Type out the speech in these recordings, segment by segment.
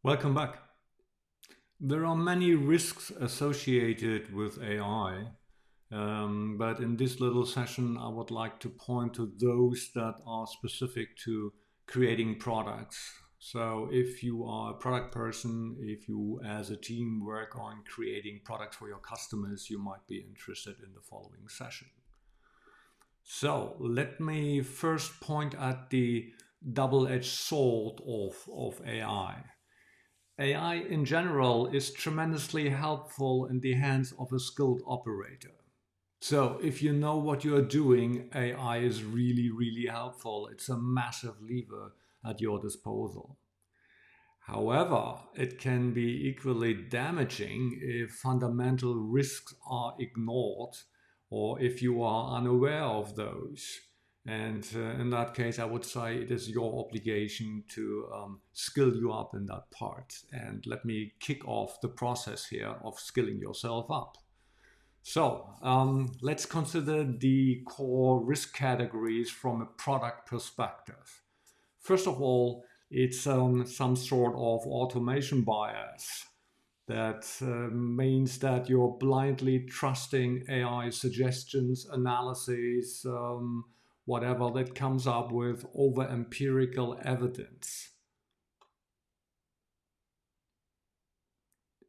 Welcome back. There are many risks associated with AI, but in this little session, I would like to point to those that are specific to creating products. So, if you are a product person, if you as a team work on creating products for your customers, you might be interested in the following session. So, let me first point at the double-edged sword of AI. AI in general is tremendously helpful in the hands of a skilled operator. So, if you know what you are doing, AI is really, really helpful. It's a massive lever at your disposal. However, it can be equally damaging if fundamental risks are ignored or if you are unaware of those. And in that case, I would say it is your obligation to skill you up in that part. And let me kick off the process here of skilling yourself up. So let's consider the core risk categories from a product perspective. First of all, it's some sort of automation bias. That means that you're blindly trusting AI suggestions, analyses, whatever that comes up with over empirical evidence.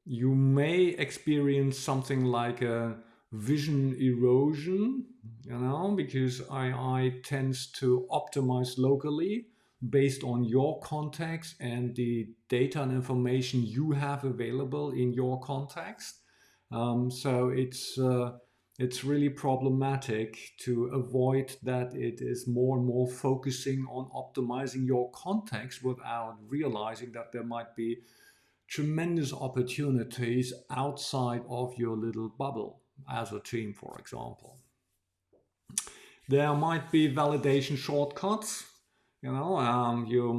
You may experience something like a vision erosion, because AI tends to optimize locally based on your context and the data and information you have available in your context. So it's really problematic to avoid that it is more and more focusing on optimizing your context without realizing that there might be tremendous opportunities outside of your little bubble as a team, for example. There might be validation shortcuts. You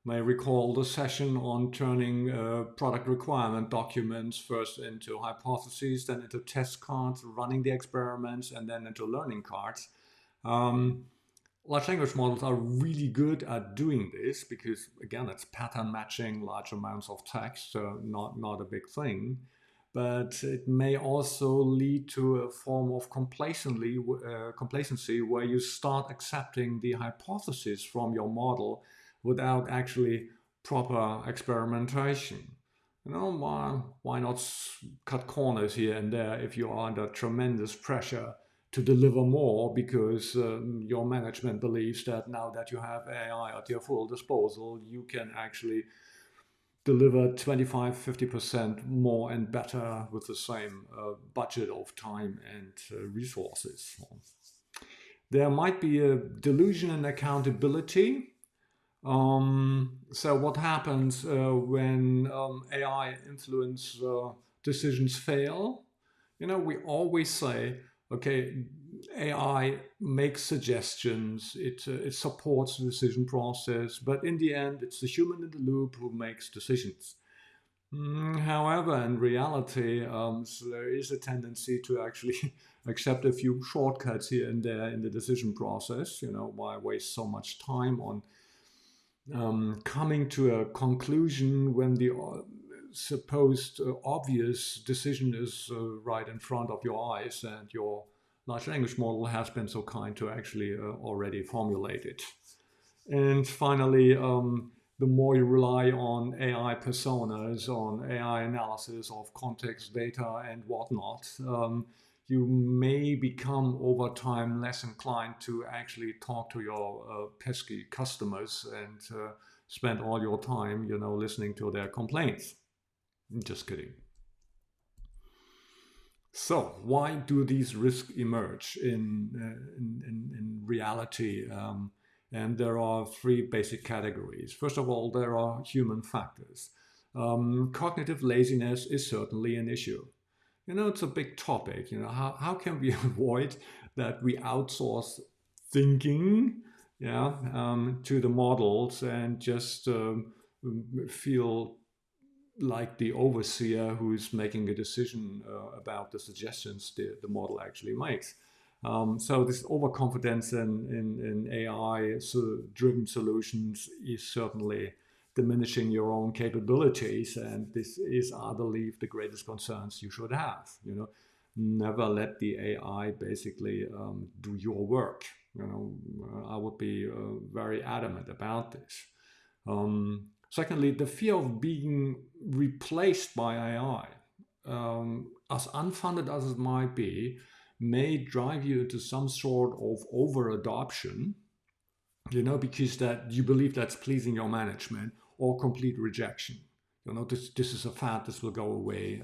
may recall the session on turning product requirement documents first into hypotheses, then into test cards, running the experiments, and then into learning cards. Large language models are really good at doing this because, again, it's pattern matching large amounts of text, so not a big thing. But it may also lead to a form of complacency where you start accepting the hypothesis from your model without actually proper experimentation. Why not cut corners here and there if you are under tremendous pressure to deliver more because your management believes that now that you have AI at your full disposal, you can actually deliver 25-50% more and better with the same budget of time and resources. There might be a delusion in accountability. So what happens when AI influence decisions fail? We always say, okay, AI makes suggestions, it supports the decision process, but in the end, it's the human in the loop who makes decisions. However, in reality, so there is a tendency to actually accept a few shortcuts here and there in the decision process. Why waste so much time on coming to a conclusion when the supposed obvious decision is right in front of your eyes and your large language model has been so kind to actually already formulate it. And finally, the more you rely on AI personas, on AI analysis of context data and whatnot, you may become over time less inclined to actually talk to your pesky customers and spend all your time, listening to their complaints. Just kidding. So, why do these risks emerge in reality? And there are three basic categories. First of all, there are human factors. Cognitive laziness is certainly an issue. It's a big topic. How can we avoid that we outsource thinking, to the models and just feel like the overseer who's making a decision about the suggestions the model actually makes. So this overconfidence in AI driven solutions is certainly diminishing your own capabilities. And this is, I believe, the greatest concerns you should have. Never let the AI basically do your work. I would be very adamant about this. Secondly, the fear of being replaced by AI, as unfunded as it might be, may drive you into some sort of over-adoption, because that you believe that's pleasing your management, or complete rejection. This is a fad, this will go away.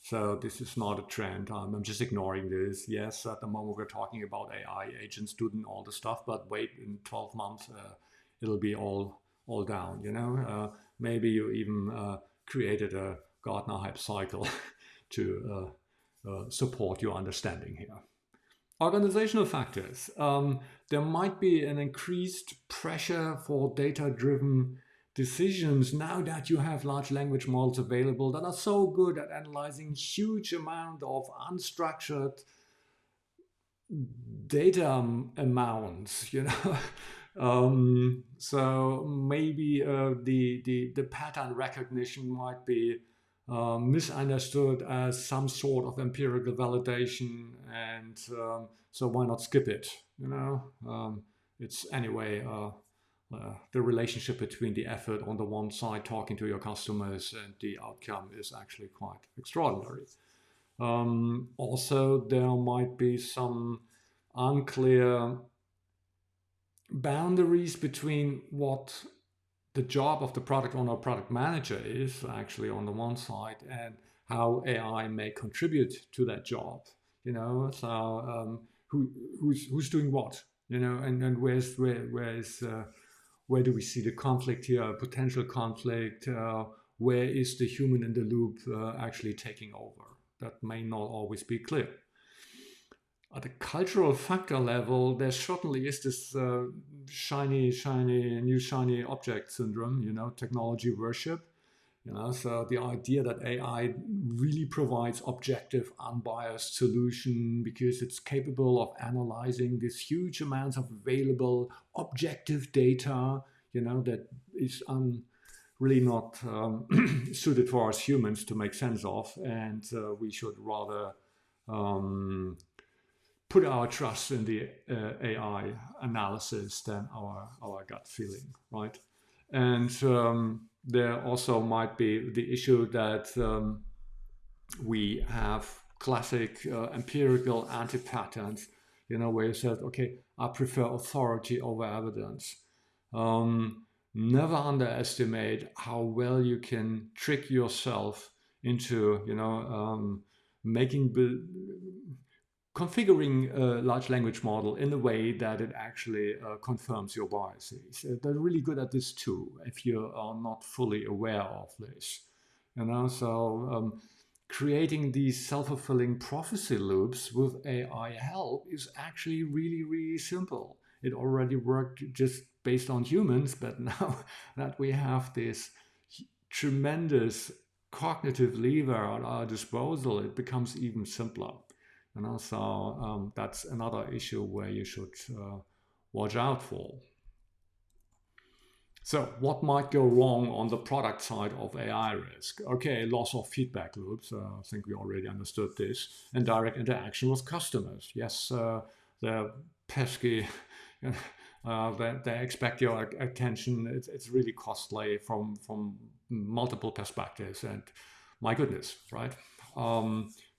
So this is not a trend. I'm just ignoring this. Yes, at the moment we're talking about AI agents doing all the stuff, but wait, in 12 months, it'll be all down. Maybe you even created a Gartner hype cycle to support your understanding here. Organizational factors. There might be an increased pressure for data-driven decisions now that you have large language models available that are so good at analyzing huge amount of unstructured data amounts. So maybe the pattern recognition might be misunderstood as some sort of empirical validation, and so why not skip it? It's anyway the relationship between the effort on the one side, talking to your customers, and the outcome is actually quite extraordinary. Also, there might be some unclear boundaries between what the job of the product owner or product manager is actually on the one side, and how AI may contribute to that job. So who's doing what? And where do we see the conflict here? Potential conflict. Where is the human in the loop actually taking over? That may not always be clear. At the cultural factor level, there certainly is this shiny object syndrome, technology worship. So the idea that AI really provides objective, unbiased solution because it's capable of analyzing these huge amounts of available objective data, that is really not suited for us humans to make sense of, and we should rather put our trust in the AI analysis than our gut feeling, right? And there also might be the issue that we have classic empirical anti-patterns, where you said, okay, I prefer authority over evidence. Never underestimate how well you can trick yourself into, configuring a large language model in a way that it actually confirms your biases. They're really good at this too, if you are not fully aware of this. So creating these self-fulfilling prophecy loops with AI help is actually really, really simple. It already worked just based on humans, but now that we have this tremendous cognitive lever at our disposal, it becomes even simpler. So that's another issue where you should watch out for. So what might go wrong on the product side of AI risk? Okay, loss of feedback loops. I think we already understood this. And direct interaction with customers. Yes, they're pesky. They expect your attention. It's really costly from multiple perspectives. And my goodness, right?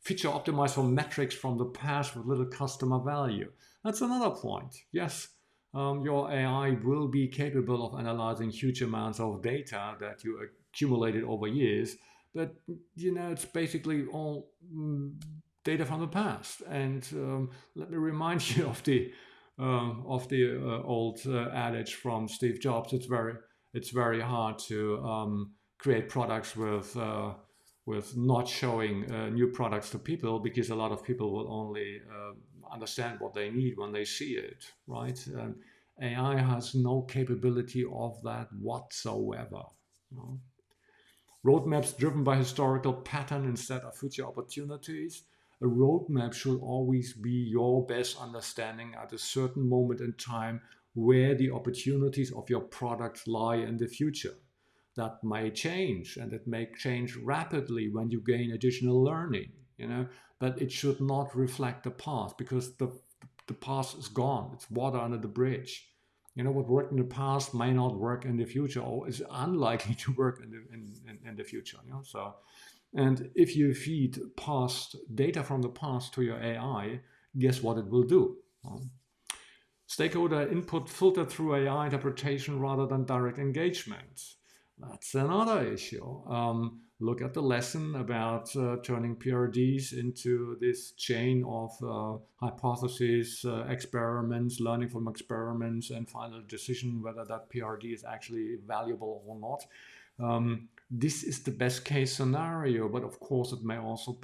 Feature optimized for metrics from the past with little customer value. That's another point. Yes, your AI will be capable of analyzing huge amounts of data that you accumulated over years, but it's basically all data from the past. And let me remind you of the old adage from Steve Jobs. It's very hard to create products with not showing new products to people, because a lot of people will only understand what they need when they see it, right? AI has no capability of that whatsoever. Roadmaps driven by historical pattern instead of future opportunities. A roadmap should always be your best understanding at a certain moment in time where the opportunities of your products lie in the future. that may change, and it may change rapidly when you gain additional learning, but it should not reflect the past, because the past is gone. It's water under the bridge. What worked in the past may not work in the future, or is unlikely to work in the future. So, and if you feed past data from the past to your AI, guess what it will do? Stakeholder input filtered through AI interpretation rather than direct engagement. That's another issue. Look at the lesson about turning PRDs into this chain of hypotheses, experiments, learning from experiments, and final decision whether that PRD is actually valuable or not. This is the best case scenario, but of course it may also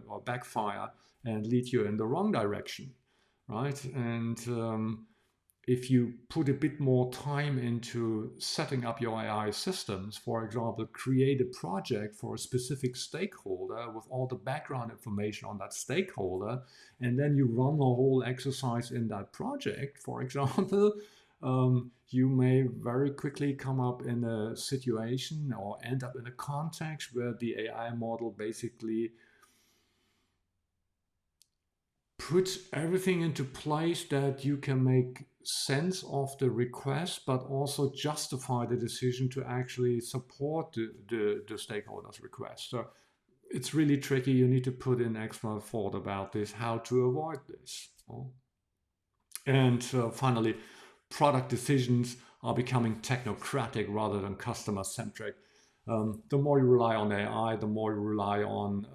or backfire and lead you in the wrong direction, right? And if you put a bit more time into setting up your AI systems, for example, create a project for a specific stakeholder with all the background information on that stakeholder, and then you run the whole exercise in that project, for example, you may very quickly come up in a situation or end up in a context where the AI model basically puts everything into place that you can make sense of the request, but also justify the decision to actually support the stakeholders' request. So it's really tricky. You need to put in extra thought about this, how to avoid this. And finally, product decisions are becoming technocratic rather than customer-centric. The more you rely on AI, the more you rely on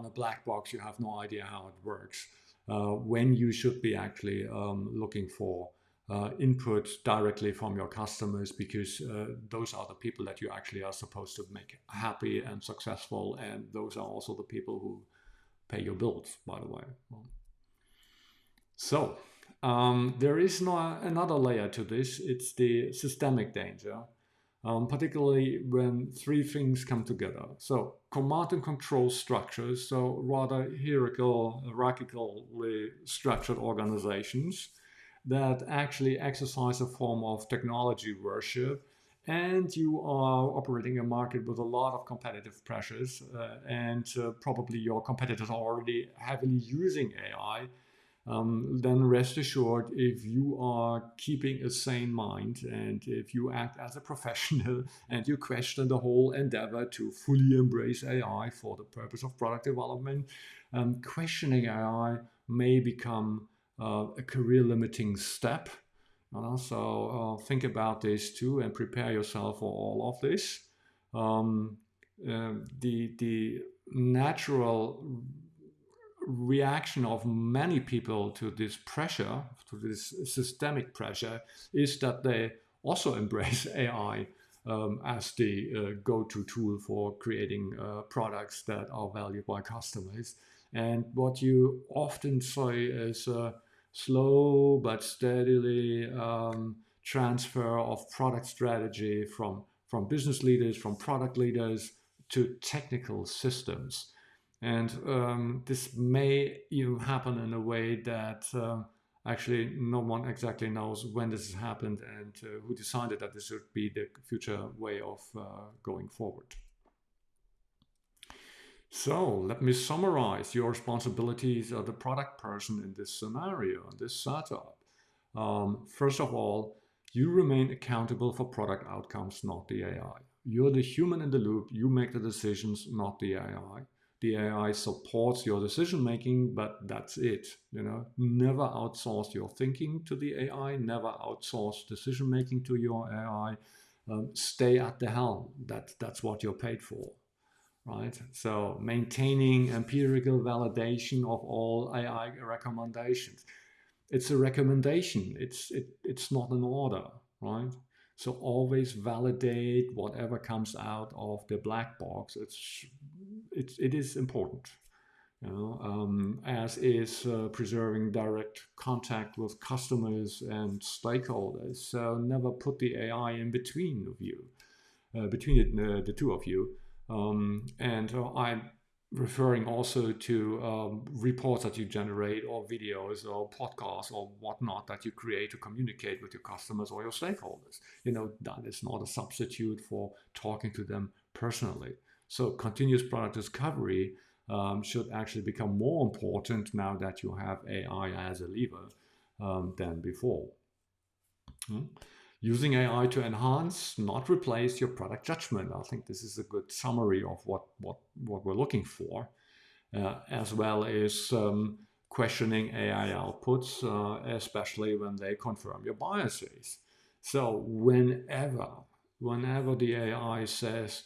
a black box. You have no idea how it works. When you should be actually looking for input directly from your customers, because those are the people that you actually are supposed to make happy and successful, and those are also the people who pay your bills, by the way. So there is another layer to this. It's the systemic danger, particularly when three things come together. So command and control structures, so rather hierarchically structured organizations that actually exercise a form of technology worship, and you are operating a market with a lot of competitive pressures, and probably your competitors are already heavily using AI. Then rest assured, if you are keeping a sane mind, and if you act as a professional and you question the whole endeavor to fully embrace AI for the purpose of product development, questioning AI may become a career limiting step. So think about this too, and prepare yourself for all of this. The natural reaction of many people to this pressure, to this systemic pressure, is that they also embrace AI as the go-to tool for creating products that are valued by customers. And what you often say is slow but steadily transfer of product strategy from business leaders, from product leaders to technical systems. And this may even happen in a way that actually no one exactly knows when this has happened and who decided that this should be the future way of going forward. So let me summarize your responsibilities as the product person in this scenario, in this setup. First of all, you remain accountable for product outcomes, not the AI. You're the human in the loop. You make the decisions, not the AI. The AI supports your decision making, but that's it. Never outsource your thinking to the AI. Never outsource decision making to your AI. Stay at the helm. That's what you're paid for. Right? So maintaining empirical validation of all AI recommendations. It's a recommendation. It's not an order, right? So always validate whatever comes out of the black box. It is important, as is preserving direct contact with customers and stakeholders. So never put the AI in between of you, between the two of you. And I referring also to reports that you generate, or videos or podcasts or whatnot that you create to communicate with your customers or your stakeholders. That is not a substitute for talking to them personally. So continuous product discovery should actually become more important now that you have AI as a lever than before. Using AI to enhance, not replace your product judgment. I think this is a good summary of what we're looking for, as well as questioning AI outputs, especially when they confirm your biases. So whenever the AI says,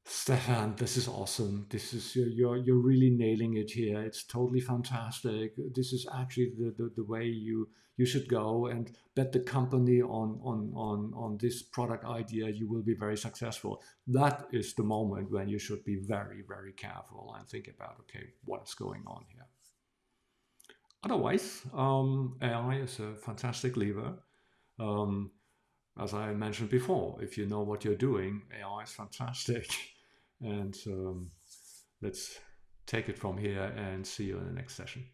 Stefan, this is awesome. This is you're really nailing it here. It's totally fantastic. This is actually the way you should go, and bet the company on this product idea. You will be very successful. That is the moment when you should be very, very careful and think about, okay, what is going on here. Otherwise, AI is a fantastic lever. As I mentioned before, if you know what you're doing, AI is fantastic. And let's take it from here and see you in the next session.